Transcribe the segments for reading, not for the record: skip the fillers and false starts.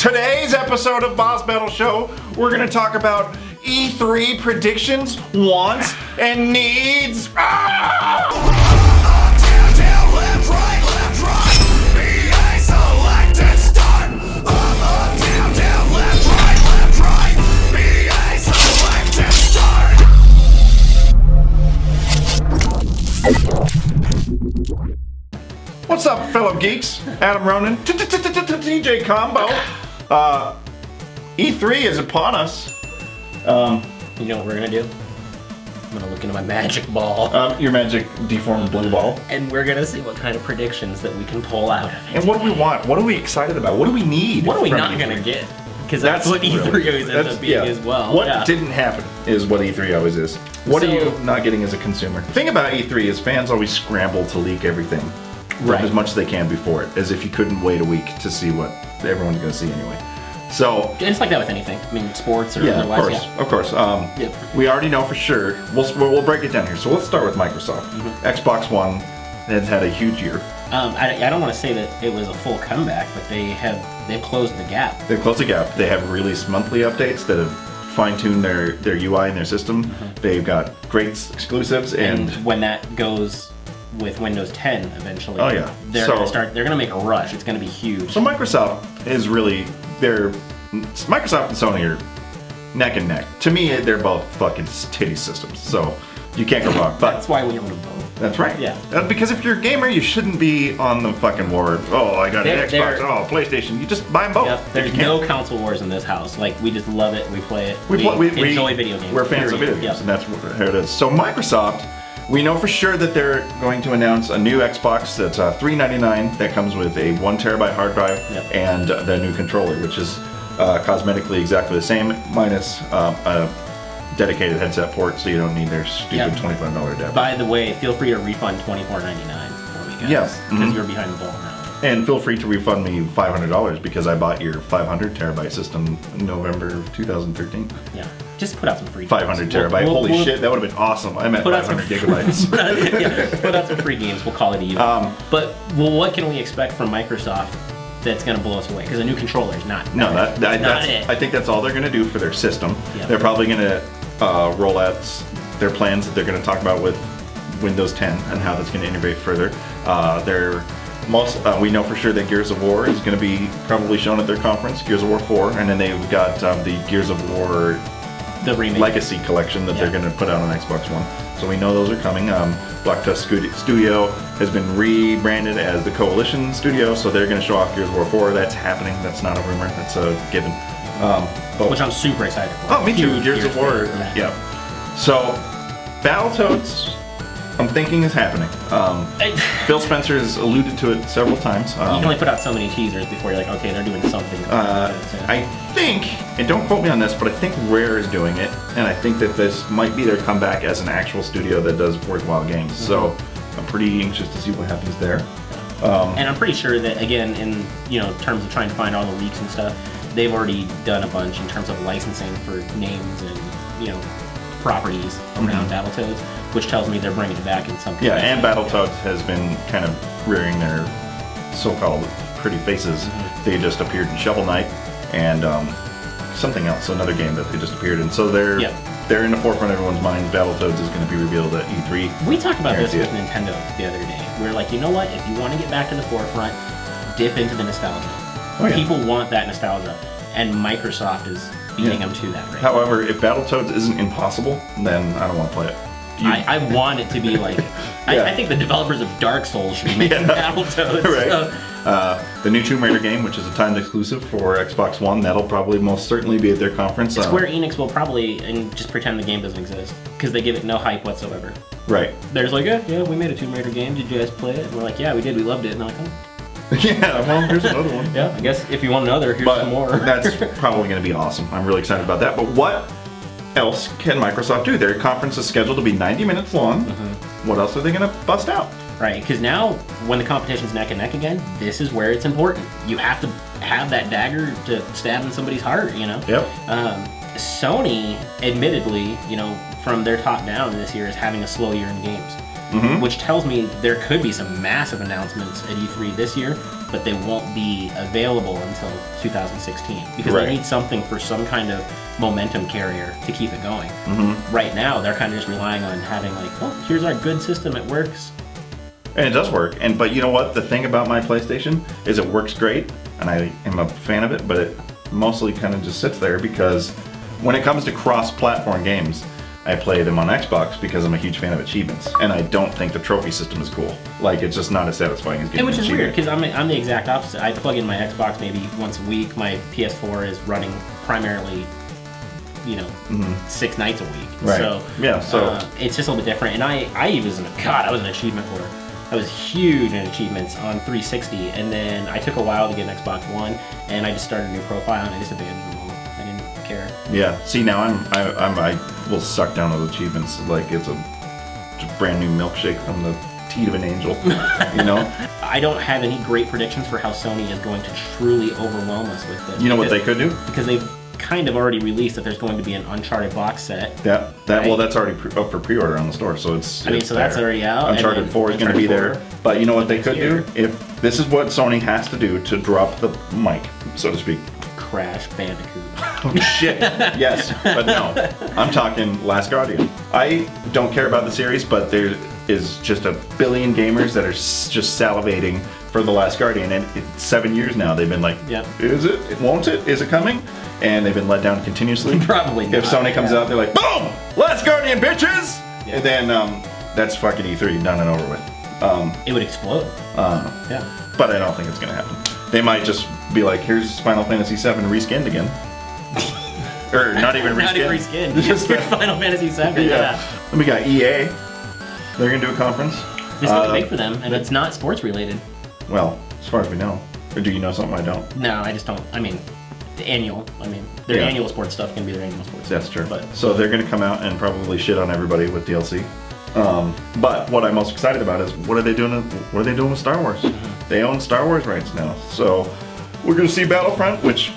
Today's episode of Boss Battle Show, we're going to talk about E3 predictions, wants, and needs. What's up, fellow geeks? Adam Ronan, DJ Combo. E3 is upon us. You know what we're gonna do? I'm gonna look into my magic ball. Your magic deformed blue ball. And we're gonna see what kind of predictions that we can pull out of it. And what do we want? What are we excited about? What do we need? What are we from not E3? gonna get? Because that's what E3 always ends up being as well. What didn't happen is what E3 always is. What are you not getting as a consumer? The thing about E3 is fans always scramble to leak everything. Right. As much as they can before it, as if you couldn't wait a week to see what everyone's going to see anyway. So it's like that with anything. I mean, sports or otherwise. Of course. We already know for sure. We'll break it down here. So let's start with Microsoft. Xbox One has had a huge year. I don't want to say that it was a full comeback, but they've closed the gap. They've closed the gap. They have released monthly updates that have fine-tuned their UI and their system. They've got great exclusives, and when that goes with Windows 10 eventually, they're gonna make a rush. It's gonna be huge. So Microsoft is really Microsoft and Sony are neck and neck. To me, they're both fucking titty systems. So you can't go wrong. But that's why we own them both. That's right. Yeah. Because if you're a gamer, you shouldn't be on the fucking war. Oh, I got an Xbox. Oh, PlayStation. You just buy them both. Yep. There's no console wars in this house. Like, we just love it. We play it. We enjoy video games. We're fans of video games, and that's how it is. So Microsoft, we know for sure that they're going to announce a new Xbox that's $399 that comes with a 1 terabyte hard drive and the new controller, which is cosmetically exactly the same, minus a dedicated headset port, so you don't need their stupid $25 adapter. By the way, feel free to refund $24.99 for me, guys. Yes. Because you're behind the ball now. And feel free to refund me $500 because I bought your 500 terabyte system in November of 2013. Yeah. Just put out some free 500 terabyte. Holy shit, that would have been awesome. I meant 500 gigabytes. Put out some free games. We'll call it even. But what can we expect from Microsoft that's going to blow us away? Because a new controller is not. No, that's it. I think that's all they're going to do for their system. Yep. They're probably going to roll out their plans that they're going to talk about with Windows 10 and how that's going to integrate further. We know for sure that Gears of War is going to be probably shown at their conference, Gears of War 4, and then they've got the Gears of War Legacy collection that they're going to put out on Xbox One. So we know those are coming. Black Tusk Studio has been rebranded as the Coalition Studio, so they're going to show off Gears of War 4. That's happening. That's not a rumor. That's a given. Which I'm super excited for. Oh, me too. Gears of War. Yeah. So, Battletoads, I'm thinking is happening. Phil Spencer has alluded to it several times. You can only put out so many teasers before you're like, okay, they're doing something. I think, and don't quote me on this, but I think Rare is doing it, and I think that this might be their comeback as an actual studio that does worthwhile games. So I'm pretty anxious to see what happens there. And I'm pretty sure that, again, in terms of trying to find all the leaks and stuff, they've already done a bunch in terms of licensing for names and properties around Battletoads, which tells me they're bringing it back in some capacity. Yeah, and Battletoads has been kind of rearing their so-called pretty faces. They just appeared in Shovel Knight and something else, another game that they just appeared in. So they're in the forefront of everyone's mind. Battletoads is going to be revealed at E3. We talked about this with Nintendo the other day. We're like, you know what? If you want to get back to the forefront, dip into the nostalgia. Oh, yeah. People want that nostalgia, and Microsoft is beating them to that right However, if Battletoads isn't impossible, then I don't want to play it. I want it to be like... I think the developers of Dark Souls should be making Battletoads. Right. So. The new Tomb Raider game, which is a timed exclusive for Xbox One, that'll probably most certainly be at their conference. Square Enix will probably just pretend the game doesn't exist, because they give it no hype whatsoever. Right. They're just like, yeah, we made a Tomb Raider game. Did you guys play it? And we're like, yeah, we did. We loved it. And they're like, oh. Yeah, well, here's another one. Yeah, I guess if you want another, here's some more. That's probably going to be awesome. I'm really excited about that. But what else can Microsoft do? Their conference is scheduled to be 90 minutes long. What else are they going to bust out? Right, because now when the competition's neck and neck again, this is where it's important. You have to have that dagger to stab in somebody's heart, Yep. Sony, admittedly, from their top down this year is having a slow year in games. which tells me there could be some massive announcements at E3 this year, but they won't be available until 2016 because they need something for some kind of momentum carrier to keep it going. Right now, they're kind of just relying on having like, oh, here's our good system, it works. And it does work. But you know what? The thing about my PlayStation is it works great, and I am a fan of it, but it mostly kind of just sits there because when it comes to cross-platform games, I play them on Xbox because I'm a huge fan of achievements, and I don't think the trophy system is cool. Like, it's just not as satisfying as getting which is weird, achievement. because I'm the exact opposite. I plug in my Xbox maybe once a week. My PS4 is running primarily, 6 nights a week. Right. So, it's just a little bit different. And I was an achievement hoarder. I was huge in achievements on 360, and then I took a while to get an Xbox One, and I just started a new profile, and I just abandoned them all. I didn't care. Yeah. See, now I will suck down those achievements like it's a brand new milkshake from the teat of an angel. I don't have any great predictions for how Sony is going to truly overwhelm us with this. You know what they could do? Because they've kind of already released that there's going to be an Uncharted box set. Yeah, well, that's already up for pre-order on the store, so it's. So that's already out. Uncharted 4 is going to be there, but you know what they could do? If this is what Sony has to do to drop the mic, so to speak. Crash Bandicoot. Oh shit! Yes, but no. I'm talking Last Guardian. I don't care about the series, but there is just a billion gamers that are just salivating for the Last Guardian, and it's 7 years now. They've been like, is it? Won't it? Is it coming? And they've been let down continuously. Probably not. If Sony comes out, they're like, boom! Last Guardian, bitches! Yeah. And then that's fucking E3, done and over with. It would explode. Yeah. But I don't think it's going to happen. They might just be like, here's Final Fantasy VII reskinned again. Or not even reskinned. Not even reskinned. Just Final Fantasy VII, yeah. Then we got EA. They're going to do a conference. It's going to be big for them, and it's not sports related. Well, as far as we know. Or do you know something I don't? No, I just don't. I mean, their annual sports stuff can be their annual sports. That's true. But so they're going to come out and probably shit on everybody with DLC. But what I'm most excited about is what are they doing? What are they doing with Star Wars? They own Star Wars rights now, so we're going to see Battlefront, which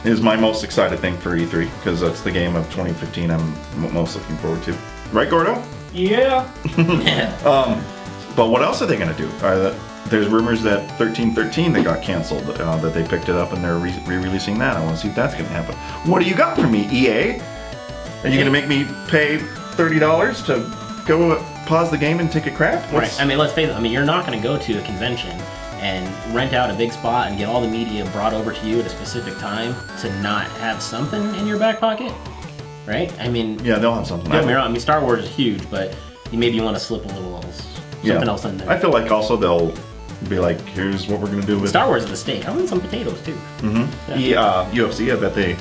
is my most excited thing for E3 because that's the game of 2015 I'm most looking forward to. Right, Gordo? Yeah. But what else are they going to do? There's rumors that 1313 that got canceled, that they picked it up and they're re-releasing that. I want to see if that's going to happen. What do you got for me, EA? Are you going to make me pay $30 to go pause the game and take a crap? Right. I mean, let's face it. I mean, you're not going to go to a convention and rent out a big spot and get all the media brought over to you at a specific time to not have something in your back pocket, right? I mean, yeah, they'll have something. Don't get me wrong. I mean, Star Wars is huge, but maybe you want to slip a little something else in there. I feel like also they'll be like, here's what we're going to do with Star Wars is the steak. I want some potatoes too. UFC, I bet they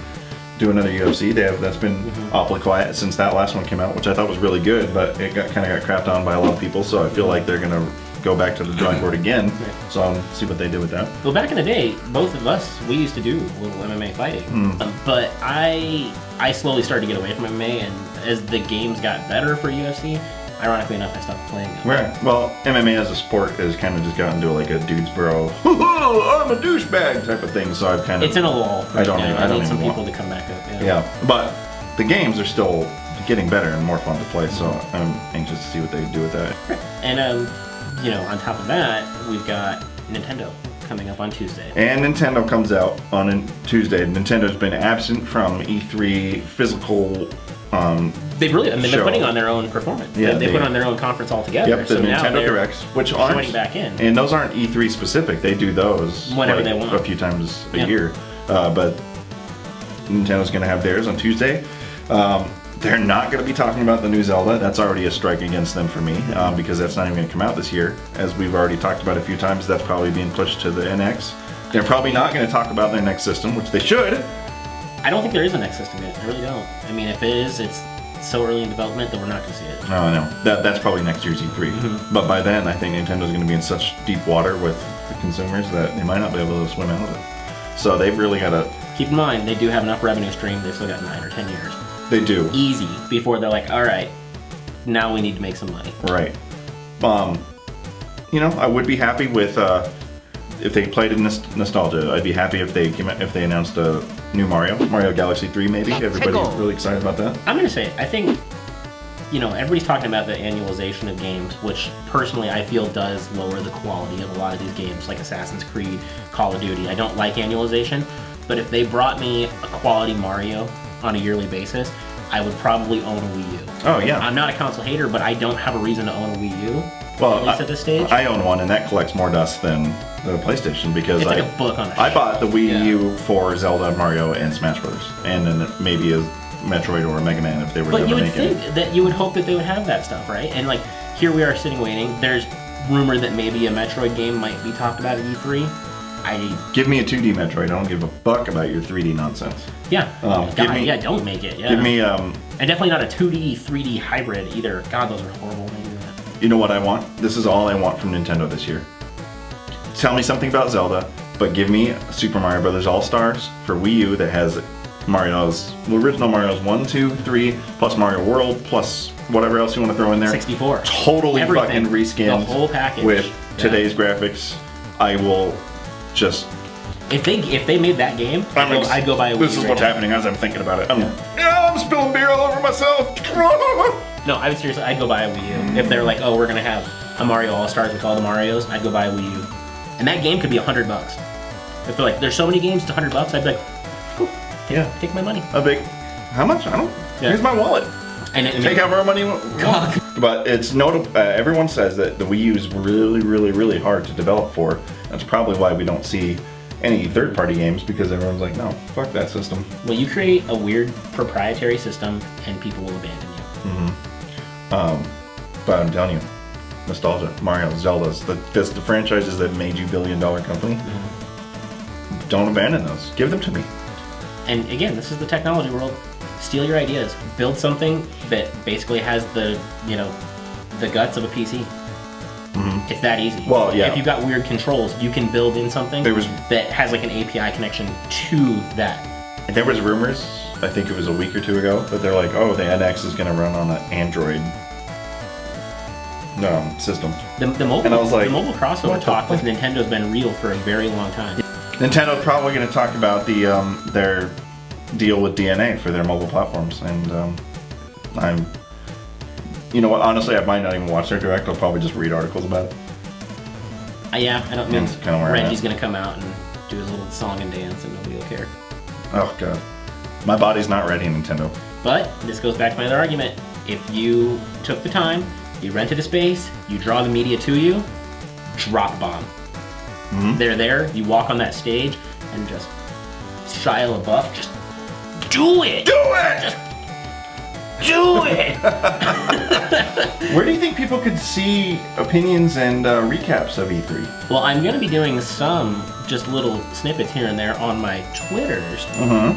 do another UFC. That's been awfully quiet since that last one came out, which I thought was really good, but it kind of got crapped on by a lot of people. So I feel like they're going to go back to the drawing board again. So I'll see what they do with that. Well, back in the day, both of us, we used to do a little MMA fighting, but I slowly started to get away from MMA, and as the games got better for UFC, ironically enough, I stopped playing them. Right. Well, MMA as a sport has kind of just gotten to like a dude's bro, I'm a douchebag type of thing. So I've kind of. It's in a lull. I need some people to come back up. Yeah, but the games are still getting better and more fun to play. So I'm anxious to see what they do with that. And on top of that, we've got Nintendo coming up on Tuesday. And Nintendo comes out on a Tuesday. Nintendo's been absent from E3 physical. They've been putting on their own performance. Yeah, they put on their own conference altogether. Yep, the Nintendo Directs, which aren't back in. And those aren't E3 specific. They do those whenever they want, a few times a year. But Nintendo's going to have theirs on Tuesday. They're not going to be talking about the new Zelda. That's already a strike against them for me, because that's not even going to come out this year. As we've already talked about a few times, that's probably being pushed to the NX. They're probably not going to talk about their next system, which they should. I don't think there is a next system yet. I really don't. I mean, if it is, it's so early in development that we're not going to see it. No, that's probably next year's E3. But by then, I think Nintendo's going to be in such deep water with the consumers that they might not be able to swim out of it. So they've really got to... Keep in mind, they do have enough revenue stream. They've still got 9 or 10 years. They do. Easy, before they're like, all right, now we need to make some money. Right. I would be happy with... if they played in nostalgia, I'd be happy if they announced a new Mario Galaxy 3 maybe. Everybody's really excited about that. I'm gonna say, I think you know, everybody's talking about the annualization of games, which personally I feel does lower the quality of a lot of these games, like Assassin's Creed, Call of Duty. I don't like annualization, but if they brought me a quality Mario on a yearly basis, I would probably own a Wii U. Oh yeah. I'm not a console hater, but I don't have a reason to own a Wii U. Well, at least at this stage. I own one, and that collects more dust than the PlayStation because it's like a book on a I bought the Wii yeah. U for Zelda, Mario, and Smash Brothers, and then maybe a Metroid or a Mega Man if they were But ever you would making think that you would hope that they would have that stuff, right? And like here we are sitting waiting. There's rumor that maybe a Metroid game might be talked about at E3. Give me a 2D Metroid. I don't give a fuck about your 3D nonsense. Yeah. Give me, yeah, don't make it. Yeah. Give me and definitely not a 2D, 3D hybrid either. God, those are horrible when they do that. You know what I want? This is all I want from Nintendo this year. Tell me something about Zelda, but give me Super Mario Bros. All-Stars for Wii U that has Mario's, the original Mario's 1, 2, 3, plus Mario World, plus whatever else you want to throw in there. 64. Totally Everything. fucking reskinned. The whole package. With today's graphics. I will just... If they made that game, I'd go buy a Wii U. This is what's happening as I'm thinking about it. I'm spilling beer all over myself. No, I would seriously, I'd go buy a Wii U. If they're like, oh, we're gonna have a Mario All-Stars with all the Marios, I'd go buy a Wii U. And that game could be $100. If they're like, there's so many games, it's $100, I'd be like, cool, take my money. A big, how much? I don't, here's my wallet. And take out our money. But it's notable, everyone says that the Wii U is really, really, really hard to develop for. That's probably why we don't see any third-party games, because everyone's like, no, fuck that system. Well, you create a weird proprietary system and people will abandon you. But I'm telling you, nostalgia, Mario, Zelda's, the franchises that made you billion-dollar company, don't abandon those. Give them to me. And again, this is the technology world. Steal your ideas. Build something that basically has the, the guts of a PC. It's that easy. Well, yeah. If you've got weird controls, you can build in something that has like an API connection to that. There was rumors, I think it was a week or two ago, that they're like, oh, the NX is going to run on an Android system. The mobile, and I was like, the mobile crossover talk with Nintendo's been real for a very long time. Nintendo's probably going to talk about the their deal with DNA for their mobile platforms, and you know what, honestly, I might not even watch their direct. I'll probably just read articles about it. Yeah, I don't think kind of Reggie's going to come out and do his little song and dance and nobody will care. Oh, God. My body's not ready, Nintendo. But this goes back to my other argument. If you took the time, you rented a space, you draw the media to you, drop bomb. They're there, you walk on that stage, and just Shia LaBeouf, just do it! Do it! Just do it! Where do you think people could see opinions and recaps of E3? Well, I'm going to be doing some just little snippets here and there on my Twitters,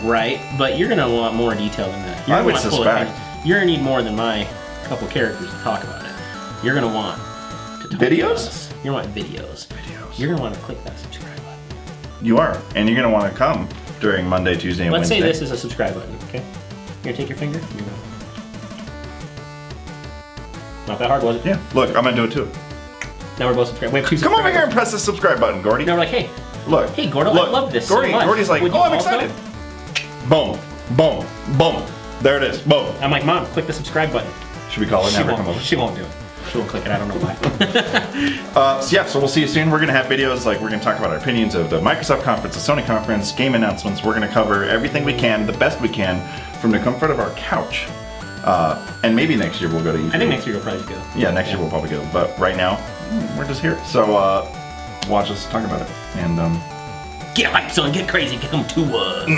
right? But you're going to want more detail than that. I would suspect. You're going to need more than my couple characters to talk about it. You're going to want to talk videos? You're going to want videos. You're going to want to click that subscribe button. You are. And you're going to want to come during Monday, Tuesday, and Wednesday. Let's say this is a subscribe button, okay? You're going to take your finger? You're gonna... Not that hard, was it? Yeah. Look, I'm going to do it too. Now we're both subscribed. We have two Come over here and press the subscribe button, Gordy. Now we're like, hey. Look. Hey, Gordo, look, I love this Gordy, so much. Gordy's like, oh, I'm excited. Boom. Boom. Boom. There it is. Boom. I'm like, Mom, click the subscribe button. Should we call her? Never come over. She won't do it. She won't click it. I don't know why. So we'll see you soon. We're going to have videos, like we're going to talk about our opinions of the Microsoft conference, the Sony conference, game announcements. We're going to cover everything we can, the best we can, from the comfort of our couch. And maybe next year we'll go to E3. I think next year we'll probably go. Yeah, next year we'll probably go. But right now, we're just here. So watch us talk about it. And get hyped, son. Get crazy. Get them to us.